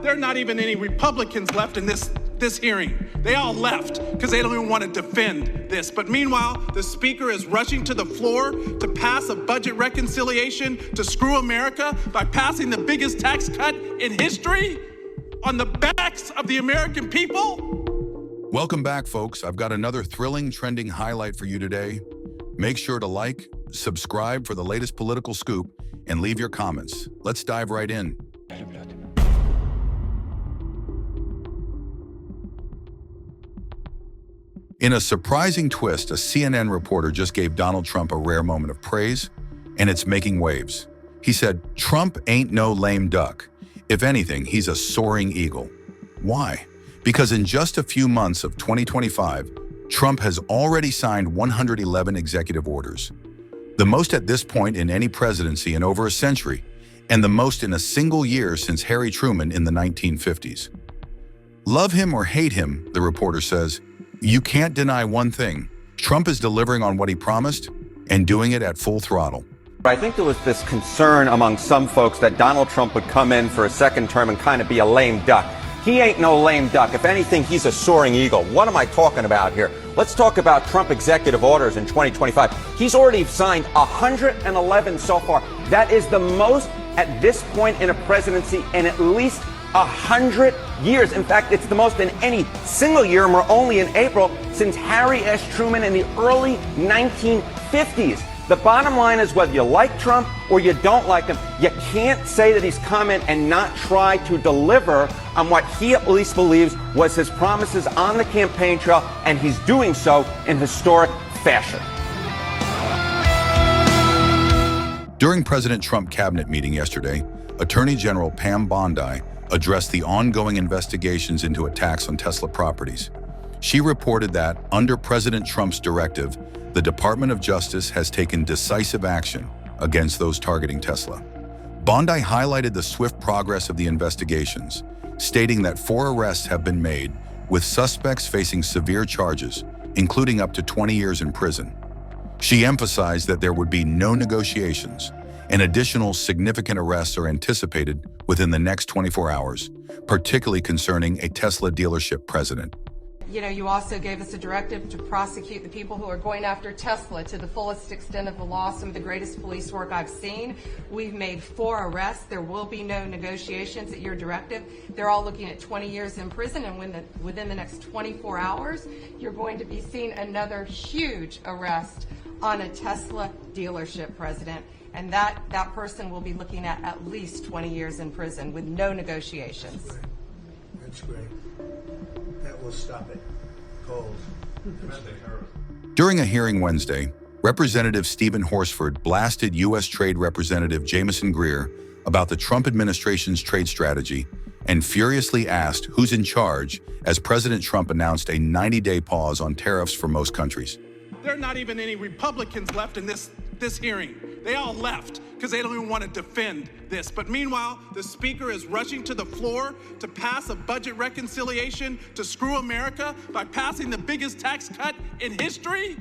There are not even any Republicans left in this hearing. They all left because they don't even want to defend this. But meanwhile, the speaker is rushing to the floor to pass a budget reconciliation to screw America by passing the biggest tax cut in history on the backs of the American people. Welcome back, folks. I've got another thrilling, trending highlight for you today. Make sure to like, subscribe for the latest political scoop, and leave your comments. Let's dive right in. In a surprising twist, a CNN reporter just gave Donald Trump a rare moment of praise, and it's making waves. He said, "Trump ain't no lame duck. If anything, he's a soaring eagle." Why? Because in just a few months of 2025, Trump has already signed 111 executive orders, the most at this point in any presidency in over a century, and the most in a single year since Harry Truman in the 1950s. Love him or hate him, the reporter says, you can't deny one thing. Trump is delivering on what he promised and doing it at full throttle. I think there was this concern among some folks that Donald Trump would come in for a second term and kind of be a lame duck. He ain't no lame duck. If anything, he's a soaring eagle. What am I talking about here? Let's talk about Trump executive orders in 2025. He's already signed 111 so far. That is the most at this point in a presidency in at least 100 years. In fact, it's the most in any single year, and we're only in April, since Harry S. Truman in the early 1950s. The bottom line is, whether you like Trump or you don't like him, you can't say that he's come in and not try to deliver on what he at least believes was his promises on the campaign trail, and he's doing so in historic fashion. During President Trump's cabinet meeting yesterday, Attorney General Pam Bondi addressed the ongoing investigations into attacks on Tesla properties. She reported that, under President Trump's directive, the Department of Justice has taken decisive action against those targeting Tesla. Bondi highlighted the swift progress of the investigations, stating that 4 arrests have been made, with suspects facing severe charges, including up to 20 years in prison. She emphasized that there would be no negotiations, and additional significant arrests are anticipated within the next 24 hours, particularly concerning a Tesla dealership president. You know, you also gave us a directive to prosecute the people who are going after Tesla to the fullest extent of the law. Some of the greatest police work I've seen. We've made 4 arrests. There will be no negotiations at your directive. They're all looking at 20 years in prison, and within the next 24 hours, you're going to be seeing another huge arrest on a Tesla dealership president. And that person will be looking at least 20 years in prison with no negotiations. That's great. That will stop it. Cold. During a hearing Wednesday, Representative Stephen Horsford blasted U.S. Trade Representative Jamieson Greer about the Trump administration's trade strategy and furiously asked who's in charge as President Trump announced a 90-day pause on tariffs for most countries. There are not even any Republicans left in this hearing. They all left because they don't even want to defend this. But meanwhile, the speaker is rushing to the floor to pass a budget reconciliation to screw America by passing the biggest tax cut in history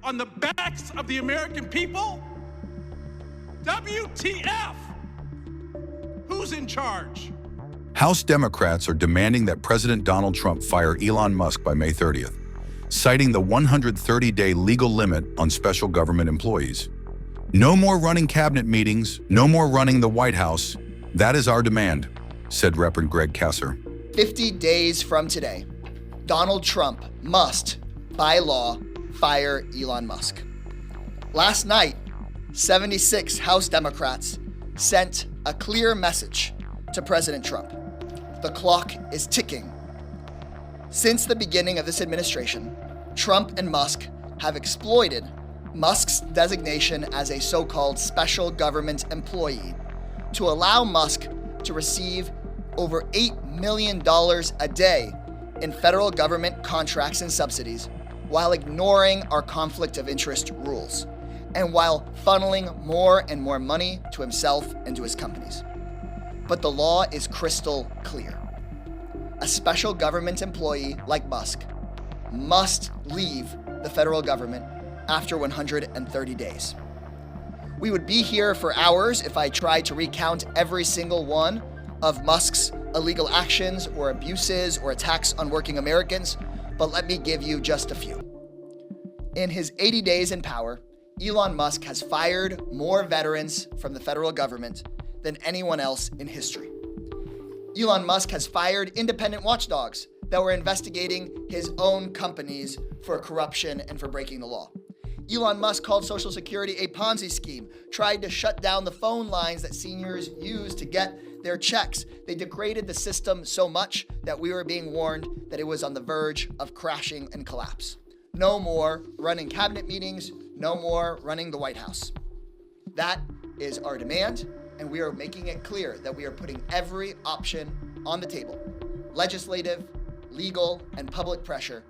on the backs of the American people. WTF? Who's in charge? House Democrats are demanding that President Donald Trump fire Elon Musk by May 30th, citing the 130-day legal limit on special government employees. No more running cabinet meetings, no more running the White House. That is our demand, said Reverend Greg Kasser. 50 days from today, Donald Trump must, by law, fire Elon Musk. Last night, 76 House Democrats sent a clear message to President Trump. The clock is ticking. Since the beginning of this administration, Trump and Musk have exploited Musk's designation as a so-called special government employee to allow Musk to receive over $8 million a day in federal government contracts and subsidies, while ignoring our conflict of interest rules, and while funneling more and more money to himself and to his companies. But the law is crystal clear. A special government employee like Musk must leave the federal government after 130 days. We would be here for hours if I tried to recount every single one of Musk's illegal actions or abuses or attacks on working Americans, but let me give you just a few. In his 80 days in power, Elon Musk has fired more veterans from the federal government than anyone else in history. Elon Musk has fired independent watchdogs that were investigating his own companies for corruption and for breaking the law. Elon Musk called Social Security a Ponzi scheme, tried to shut down the phone lines that seniors use to get their checks. They degraded the system so much that we were being warned that it was on the verge of crashing and collapse. No more running cabinet meetings, no more running the White House. That is our demand, and we are making it clear that we are putting every option on the table, legislative, legal, and public pressure,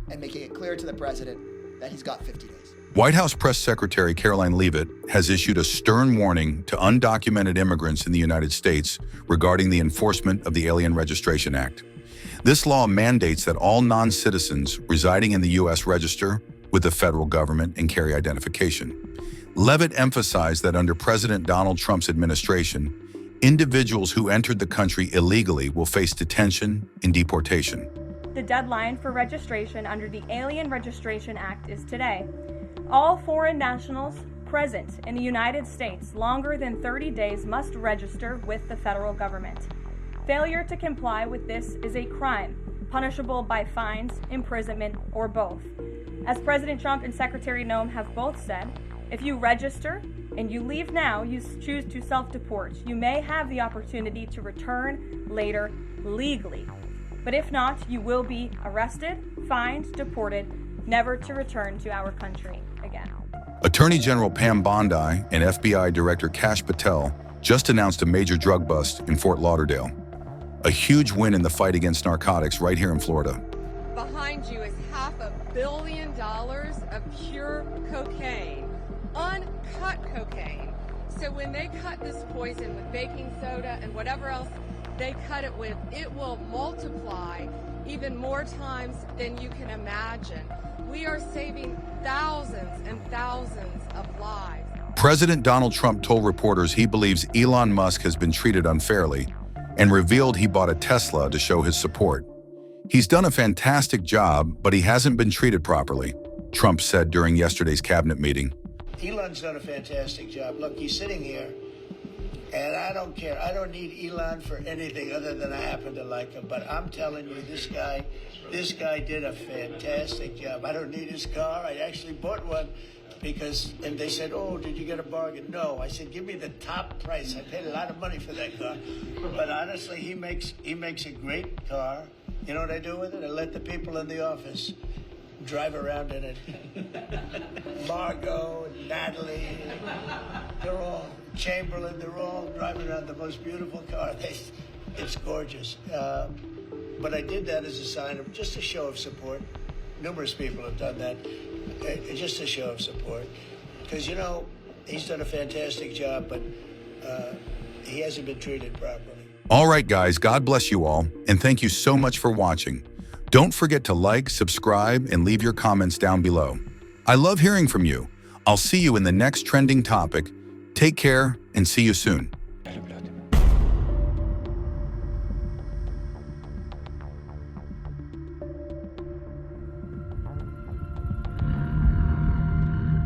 and making it clear to the president that he's got 50 days. White House Press Secretary Caroline Leavitt has issued a stern warning to undocumented immigrants in the United States regarding the enforcement of the Alien Registration Act. This law mandates that all non-citizens residing in the U.S. register with the federal government and carry identification. Leavitt emphasized that under President Donald Trump's administration, individuals who entered the country illegally will face detention and deportation. The deadline for registration under the Alien Registration Act is today. All foreign nationals present in the United States longer than 30 days must register with the federal government. Failure to comply with this is a crime, punishable by fines, imprisonment, or both. As President Trump and Secretary Noem have both said, if you register and you leave now, you choose to self-deport. You may have the opportunity to return later legally. But if not, you will be arrested, fined, deported, never to return to our country again. Attorney General Pam Bondi and FBI Director Kash Patel just announced a major drug bust in Fort Lauderdale. A huge win in the fight against narcotics right here in Florida. Behind you is $500 million of pure cocaine, uncut cocaine. So when they cut this poison with baking soda and whatever else they cut it with, it will multiply even more times than you can imagine. We are saving thousands and thousands of lives. President Donald Trump told reporters he believes Elon Musk has been treated unfairly and revealed he bought a Tesla to show his support. He's done a fantastic job, but he hasn't been treated properly, Trump said during yesterday's cabinet meeting. Elon's done a fantastic job. Look, he's sitting here, and I don't care. I don't need Elon for anything other than I happen to like him. But I'm telling you, this guy did a fantastic job. I don't need his car. I actually bought one and they said, oh, did you get a bargain? No. I said, give me the top price. I paid a lot of money for that car. But honestly, he makes a great car. You know what I do with it? I let the people in the office drive around in it. Margot, Natalie, they're all, Chamberlain, they're all driving around the most beautiful car. It's gorgeous. But I did that as a sign of just a show of support. Numerous people have done that. Just a show of support. Because, you know, he's done a fantastic job, but he hasn't been treated properly. All right, guys, God bless you all, and thank you so much for watching. Don't forget to like, subscribe, and leave your comments down below. I love hearing from you. I'll see you in the next trending topic. Take care, and see you soon.